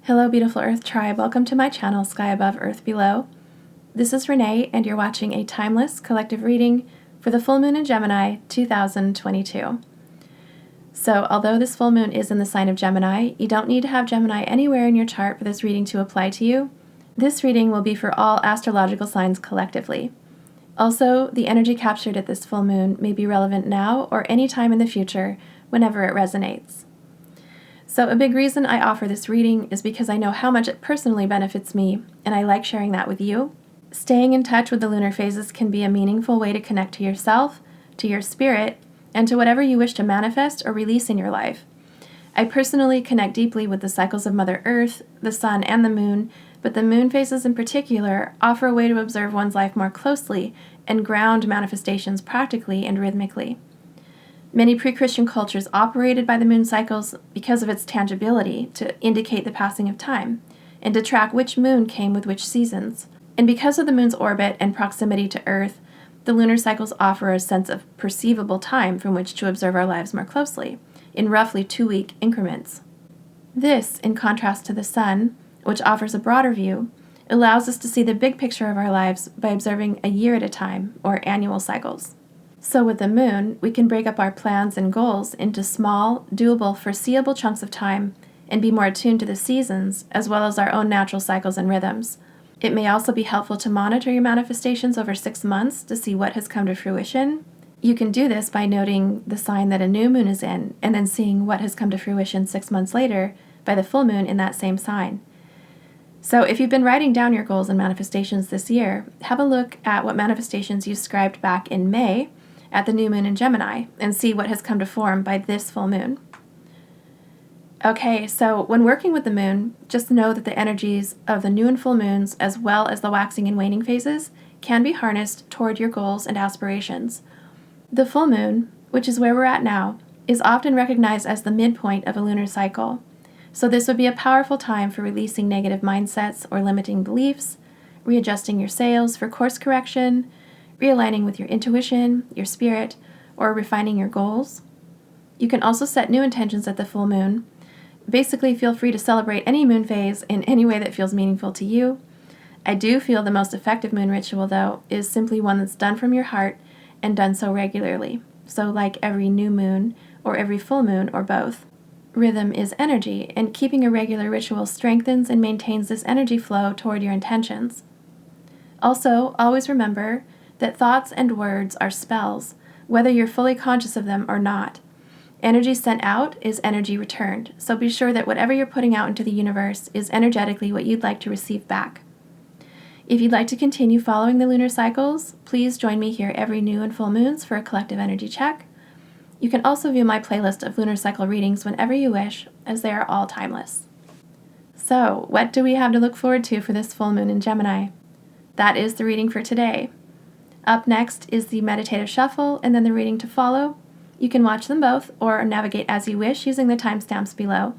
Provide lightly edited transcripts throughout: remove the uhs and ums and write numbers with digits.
Hello, beautiful Earth Tribe. Welcome to my channel, Sky Above, Earth Below. This is Renee, and you're watching a timeless collective reading for the full moon in Gemini 2022. So, although this full moon is in the sign of Gemini, you don't need to have Gemini anywhere in your chart for this reading to apply to you. This reading will be for all astrological signs collectively. Also, the energy captured at this full moon may be relevant now or any time in the future, whenever it resonates. So a big reason I offer this reading is because I know how much it personally benefits me, and I like sharing that with you. Staying in touch with the lunar phases can be a meaningful way to connect to yourself, to your spirit, and to whatever you wish to manifest or release in your life. I personally connect deeply with the cycles of Mother Earth, the Sun, and the Moon, but the moon phases in particular offer a way to observe one's life more closely and ground manifestations practically and rhythmically. Many pre-Christian cultures operated by the moon cycles because of its tangibility to indicate the passing of time, and to track which moon came with which seasons. And because of the moon's orbit and proximity to Earth, the lunar cycles offer a sense of perceivable time from which to observe our lives more closely, in roughly 2-week increments. This, in contrast to the Sun, which offers a broader view, allows us to see the big picture of our lives by observing a year at a time, or annual cycles. So with the moon, we can break up our plans and goals into small, doable, foreseeable chunks of time and be more attuned to the seasons, as well as our own natural cycles and rhythms. It may also be helpful to monitor your manifestations over 6 months to see what has come to fruition. You can do this by noting the sign that a new moon is in, and then seeing what has come to fruition 6 months later by the full moon in that same sign. So if you've been writing down your goals and manifestations this year, have a look at what manifestations you scribed back in May at the new moon in Gemini, and see what has come to form by this full moon. Okay, so when working with the moon, just know that the energies of the new and full moons, as well as the waxing and waning phases, can be harnessed toward your goals and aspirations. The full moon, which is where we're at now, is often recognized as the midpoint of a lunar cycle. So this would be a powerful time for releasing negative mindsets or limiting beliefs, readjusting your sails for course correction, realigning with your intuition, your spirit, or refining your goals. You can also set new intentions at the full moon. Basically, feel free to celebrate any moon phase in any way that feels meaningful to you. I do feel the most effective moon ritual, though, is simply one that's done from your heart and done so regularly. So like every new moon, or every full moon, or both. Rhythm is energy, and keeping a regular ritual strengthens and maintains this energy flow toward your intentions. Also, always remember that thoughts and words are spells, whether you're fully conscious of them or not. Energy sent out is energy returned, so be sure that whatever you're putting out into the universe is energetically what you'd like to receive back. If you'd like to continue following the lunar cycles, please join me here every new and full moons for a collective energy check. You can also view my playlist of lunar cycle readings whenever you wish, as they are all timeless. So, what do we have to look forward to for this full moon in Gemini? That is the reading for today. Up next is the Meditative Shuffle and then the reading to follow. You can watch them both or navigate as you wish using the timestamps below.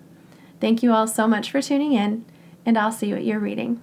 Thank you all so much for tuning in, and I'll see you at your reading.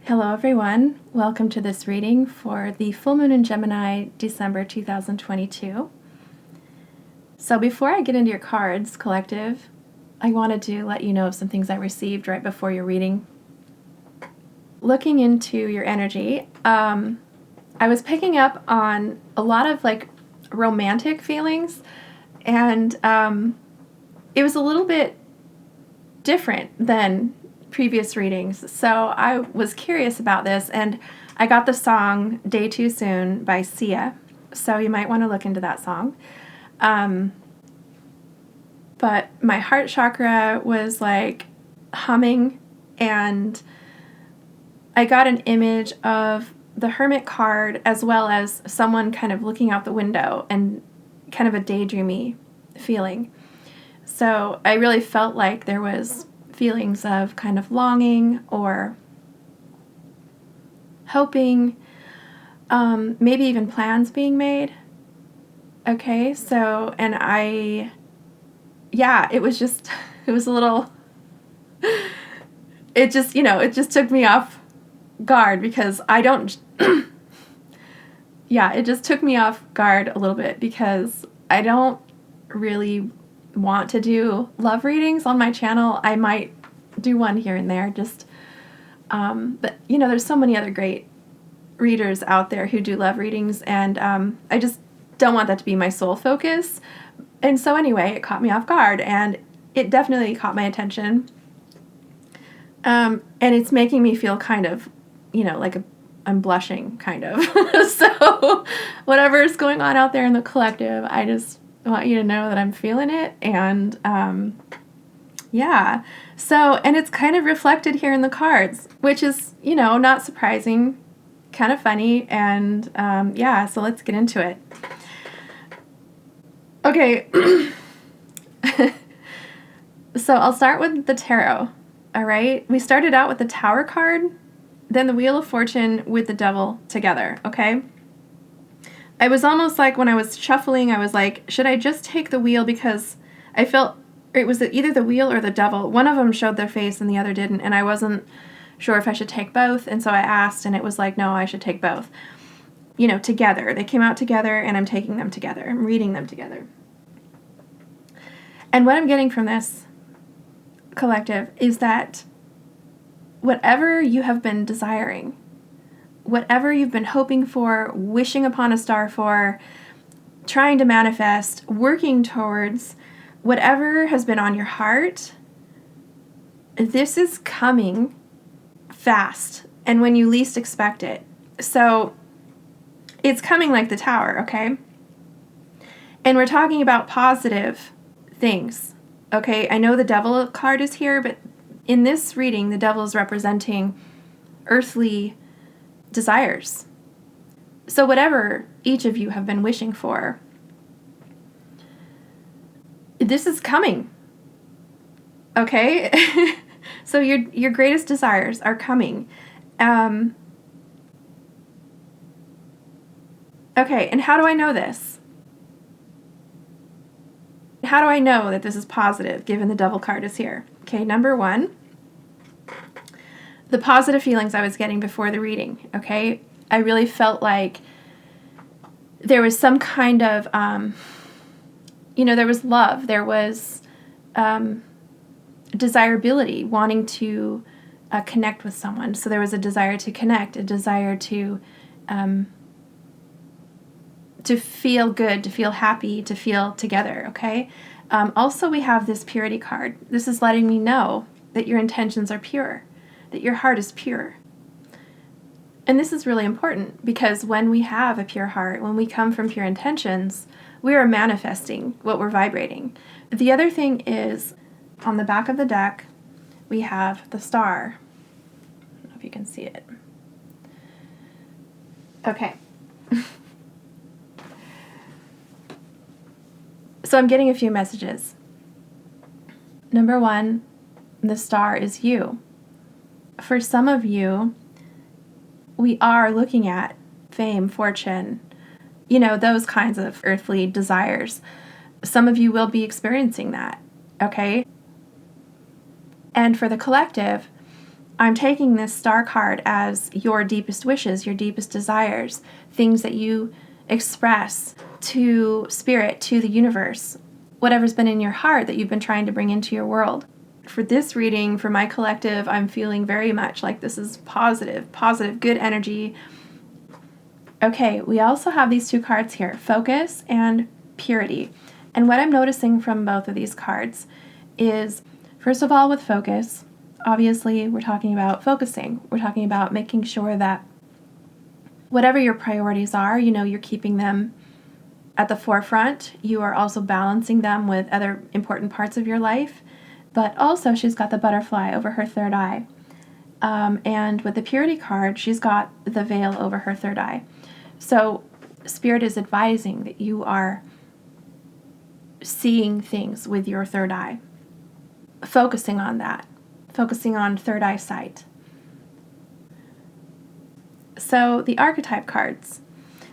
Hello everyone, welcome to this reading for the full moon in Gemini, December 2022. So before I get into your cards, collective, I wanted to let you know of some things I received right before your reading. Looking into your energy, I was picking up on a lot of romantic feelings, and it was a little bit different than previous readings. So I was curious about this, and I got the song Day Too Soon by Sia. So you might want to look into that song. But my heart chakra was humming, and I got an image of the Hermit card as well as someone kind of looking out the window and kind of a daydreamy feeling. So I really felt like there was feelings of kind of longing or hoping, maybe even plans being made. Okay, so, and it was a little, it just took me off guard because it just took me off guard a little bit because I don't really want to do love readings on my channel. I might do one here and there, but there's so many other great readers out there who do love readings, and I just don't want that to be my sole focus. And so anyway, it caught me off guard, and it definitely caught my attention. And it's making me feel kind of, I'm blushing, kind of. So whatever's going on out there in the collective, I just want you to know that I'm feeling it, and so, and it's kind of reflected here in the cards, which is, not surprising, kind of funny, and so let's get into it. Okay, so I'll start with the tarot, all right? We started out with the Tower card, then the Wheel of Fortune with the Devil together, okay? I was almost like, when I was shuffling, I was like, should I just take the wheel, because I felt it was either the wheel or the devil. One of them showed their face and the other didn't, and I wasn't sure if I should take both, and so I asked, and it was like, no, I should take both. Together. They came out together, and I'm taking them together. I'm reading them together. And what I'm getting from this collective is that whatever you have been desiring, whatever you've been hoping for, wishing upon a star for, trying to manifest, working towards, whatever has been on your heart, this is coming fast and when you least expect it. So it's coming like the Tower, okay? And we're talking about positive things, okay? I know the Devil card is here, but in this reading, the Devil is representing earthly desires. So whatever each of you have been wishing for, this is coming, okay? So your greatest desires are coming. Okay, and how do I know this? How do I know that this is positive, given the Devil card is here? Okay, number one, the positive feelings I was getting before the reading, okay? I really felt like there was some kind of, there was love, there was desirability, wanting to connect with someone. So there was a desire to connect, a desire to feel good, to feel happy, to feel together, okay? Also, we have this purity card. This is letting me know that your intentions are pure, that your heart is pure. And this is really important because when we have a pure heart, when we come from pure intentions, we are manifesting what we're vibrating. The other thing is, on the back of the deck, we have the star. I don't know if you can see it. Okay. So I'm getting a few messages. Number one, the star is you. For some of you, we are looking at fame, fortune, those kinds of earthly desires. Some of you will be experiencing that, okay? And for the collective, I'm taking this star card as your deepest wishes, your deepest desires, things that you express to spirit, to the universe, whatever's been in your heart that you've been trying to bring into your world. For this reading, for my collective, I'm feeling very much like this is positive, good energy. Okay, we also have these two cards here, focus and purity. And what I'm noticing from both of these cards is, first of all, with focus, obviously we're talking about focusing. We're talking about making sure that whatever your priorities are, you're keeping them at the forefront. You are also balancing them with other important parts of your life. But also she's got the butterfly over her third eye. And with the purity card, she's got the veil over her third eye. So Spirit is advising that you are seeing things with your third eye, focusing on that, focusing on third eye sight. So the archetype cards,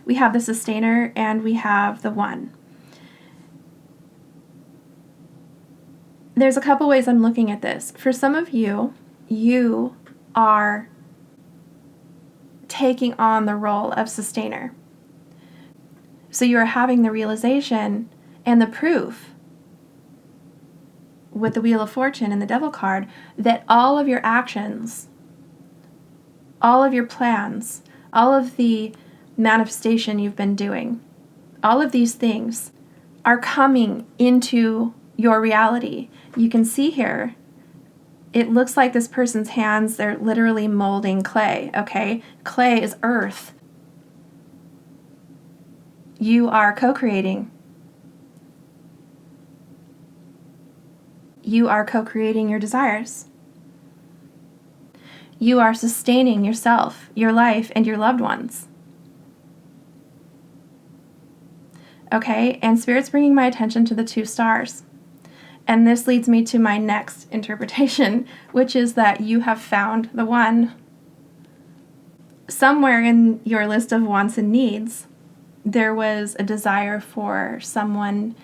we have the Sustainer and we have the One. There's a couple ways I'm looking at this. For some of you, you are taking on the role of Sustainer. So you are having the realization and the proof with the Wheel of Fortune and the Devil card that all of your actions, all of your plans, all of the manifestation you've been doing, all of these things are coming into your reality. You can see here, it looks like this person's hands, they're literally molding clay, okay? Clay is earth. You are co-creating. You are co-creating your desires. You are sustaining yourself, your life, and your loved ones. Okay, and Spirit's bringing my attention to the two stars. And this leads me to my next interpretation, which is that you have found the one. Somewhere in your list of wants and needs, there was a desire for someone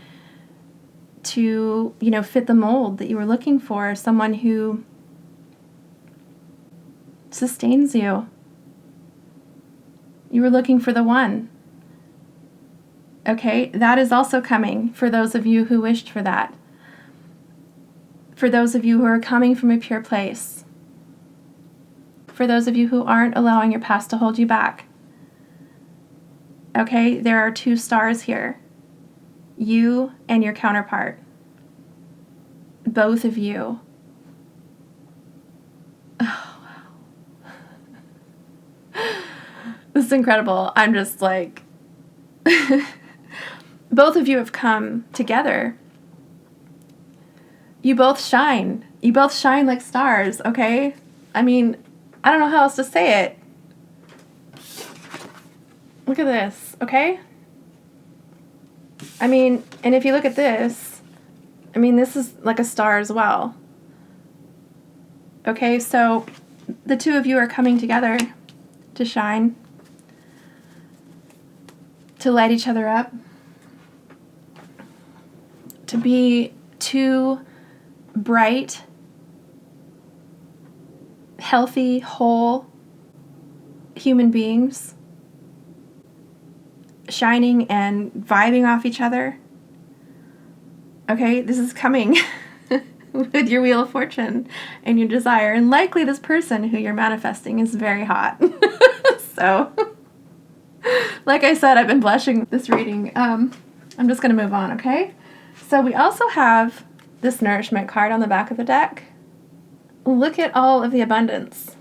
to, fit the mold that you were looking for, someone who sustains you. You were looking for the one. Okay, that is also coming for those of you who wished for that. For those of you who are coming from a pure place. For those of you who aren't allowing your past to hold you back. Okay, there are two stars here. You and your counterpart. Both of you. Oh, wow. This is incredible. I'm just like... Both of you have come together. You both shine. You both shine like stars, okay? I mean, I don't know how else to say it. Look at this, okay? I mean, and if you look at this, this is like a star as well. Okay, so the two of you are coming together to shine, to light each other up, to be two bright, healthy, whole human beings, shining and vibing off each other. Okay, this is coming with your Wheel of Fortune and your desire. And likely this person who you're manifesting is very hot. So, like I said, I've been blushing this reading. I'm just going to move on, okay? So we also have this Nourishment card on the back of the deck. Look at all of the abundance.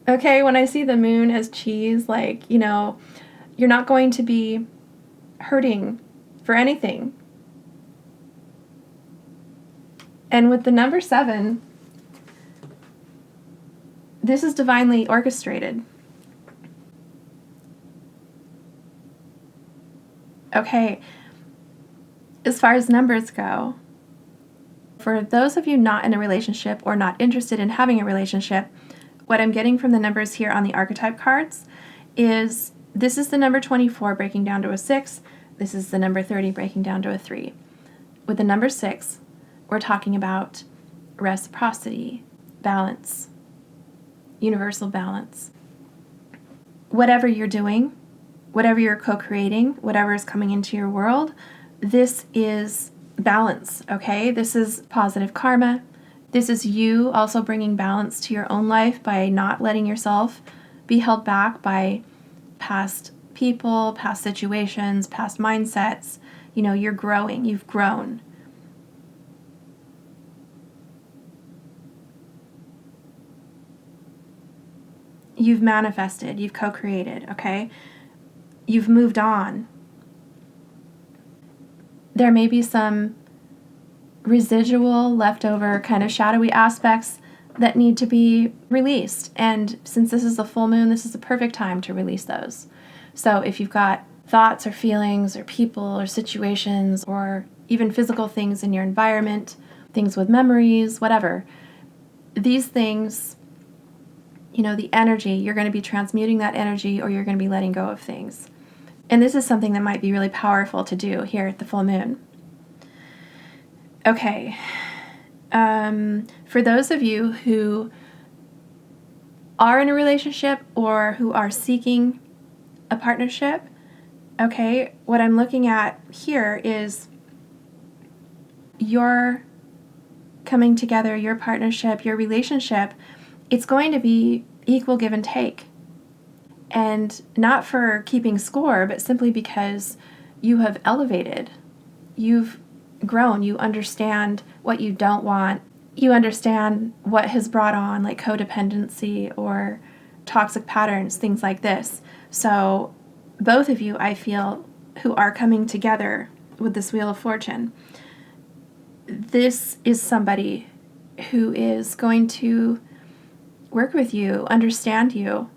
Okay, when I see the moon as cheese, you're not going to be hurting for anything. And with the number 7, this is divinely orchestrated. Okay, as far as numbers go, for those of you not in a relationship or not interested in having a relationship, what I'm getting from the numbers here on the archetype cards is this is the number 24 breaking down to a 6. This is the number 30 breaking down to a 3. With the number 6, We're talking about reciprocity, balance, universal balance. Whatever you're doing, whatever you're co-creating, whatever is coming into your world, this is balance, okay? This is positive karma. This is you also bringing balance to your own life by not letting yourself be held back by past people, past situations, past mindsets. You know, you're growing, you've grown. You've manifested, you've co-created, okay? You've moved on. There may be some residual, leftover, kind of shadowy aspects that need to be released. And since this is the full moon, this is the perfect time to release those. So if you've got thoughts or feelings or people or situations or even physical things in your environment, things with memories, whatever, these things, you know, the energy, you're going to be transmuting that energy or you're going to be letting go of things. And this is something that might be really powerful to do here at the full moon. Okay. For those of you who are in a relationship or who are seeking a partnership, okay, what I'm looking at here is your coming together, your partnership, your relationship. It's going to be equal give and take. And not for keeping score, but simply because you have elevated. You've grown. You understand what you don't want. You understand what has brought on like codependency or toxic patterns, things like this. So both of you, I feel, who are coming together with this Wheel of Fortune, this is somebody who is going to work with you, understand you,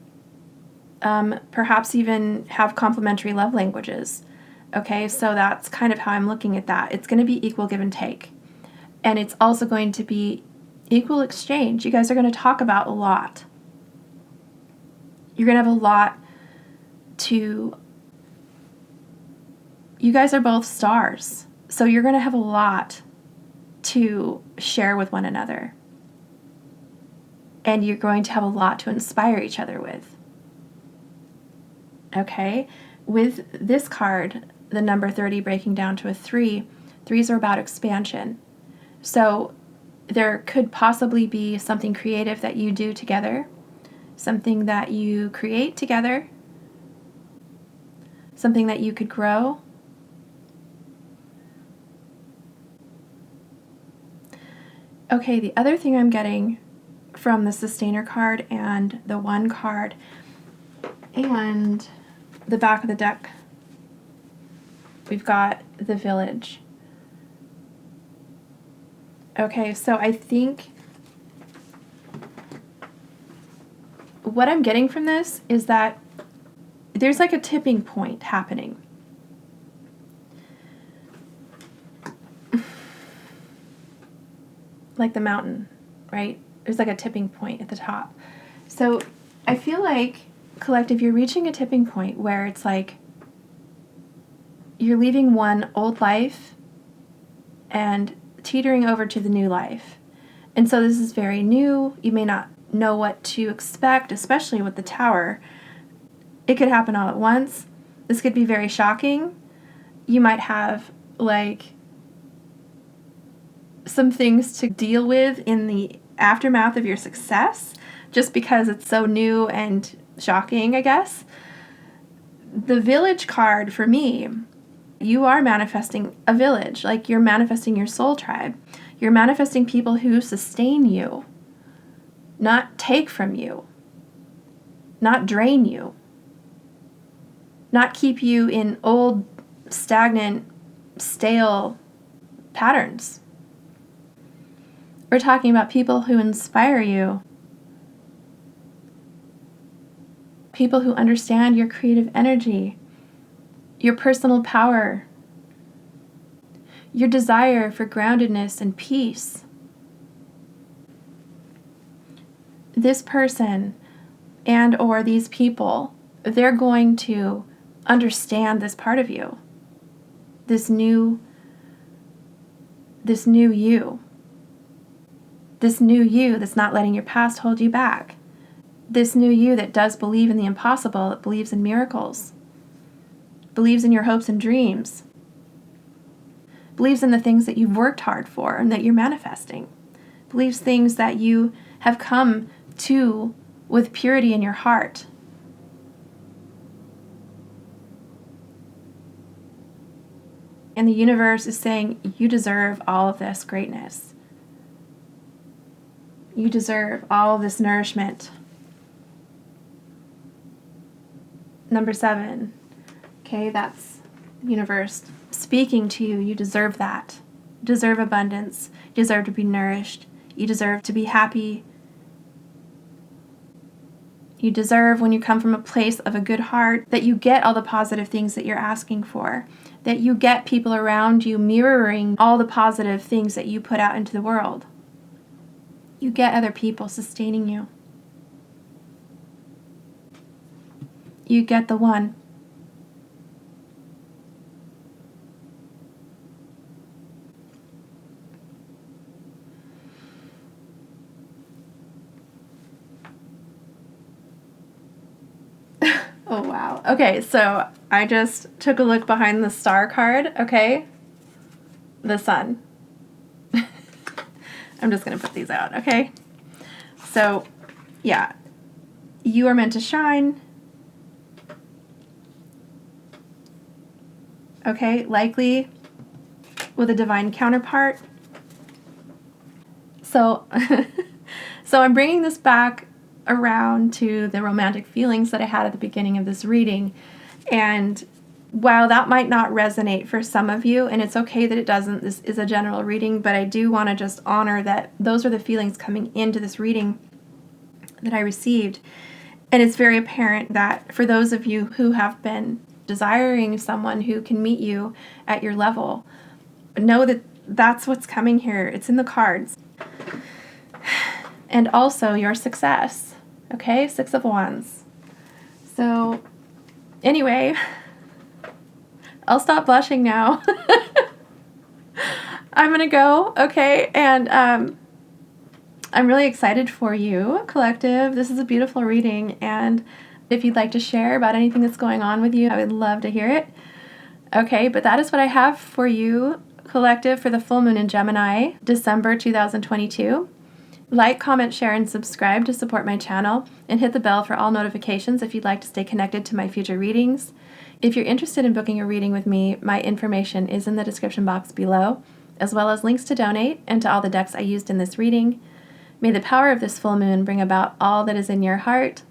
perhaps even have complementary love languages. Okay, so that's kind of how I'm looking at that. It's going to be equal give and take. And it's also going to be equal exchange. You guys are going to talk about a lot. You're going to have a lot to... You guys are both stars. So you're going to have a lot to share with one another. And you're going to have a lot to inspire each other with. Okay? With this card, the number 30 breaking down to a 3, 3s are about expansion. So there could possibly be something creative that you do together, something that you create together, something that you could grow. Okay, the other thing I'm getting from the Sustainer card and the 1 card and the back of the deck, we've got the Village. Okay, so I think what I'm getting from this is that there's like a tipping point happening. Like the mountain, right? There's like a tipping point at the top. So I feel like, collective, you're reaching a tipping point where it's like you're leaving one old life and teetering over to the new life. And so this is very new. You may not know what to expect, especially with the Tower. It could happen all at once. This could be very shocking. You might have like some things to deal with in the aftermath of your success just because it's so new and shocking, I guess. The Village card for me, you are manifesting a village, like you're manifesting your soul tribe. You're manifesting people who sustain you, not take from you, not drain you, not keep you in old, stagnant, stale patterns. We're talking about people who inspire you, people who understand your creative energy, your personal power, your desire for groundedness and peace. This person and or these people, they're going to understand this part of you, this new this new you. This new you that's not letting your past hold you back. This new you that does believe in the impossible, that believes in miracles, believes in your hopes and dreams, believes in the things that you've worked hard for and that you're manifesting, believes things that you have come to with purity in your heart. And the universe is saying, you deserve all of this greatness. You deserve all of this nourishment. Number 7. Okay, that's universe speaking to you. You deserve that. You deserve abundance. You deserve to be nourished. You deserve to be happy. You deserve, when you come from a place of a good heart, that you get all the positive things that you're asking for. That you get people around you mirroring all the positive things that you put out into the world. You get other people sustaining you. You get the one. Oh, wow. Okay, so I just took a look behind the star card, okay? The sun. I'm just going to put these out, okay? So, yeah. You are meant to shine. Okay, likely with a divine counterpart. So, so I'm bringing this back around to the romantic feelings that I had at the beginning of this reading. And while that might not resonate for some of you, and it's okay that it doesn't, this is a general reading, but I do want to just honor that those are the feelings coming into this reading that I received. And it's very apparent that for those of you who have been desiring someone who can meet you at your level, know that that's what's coming here. It's in the cards. And also your success. Okay, 6 of Wands. So, anyway, I'll stop blushing now. I'm going to go, okay? And I'm really excited for you, collective. This is a beautiful reading. And if you'd like to share about anything that's going on with you, I would love to hear it. Okay, but that is what I have for you, collective, for the full moon in Gemini, December 2022. Like, comment, share, and subscribe to support my channel, and hit the bell for all notifications if you'd like to stay connected to my future readings. If you're interested in booking a reading with me, my information is in the description box below, as well as links to donate and to all the decks I used in this reading. May the power of this full moon bring about all that is in your heart,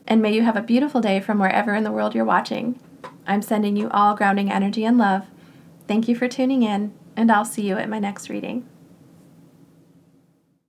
and may you have a beautiful day from wherever in the world you're watching. I'm sending you all grounding energy and love. Thank you for tuning in, and I'll see you at my next reading.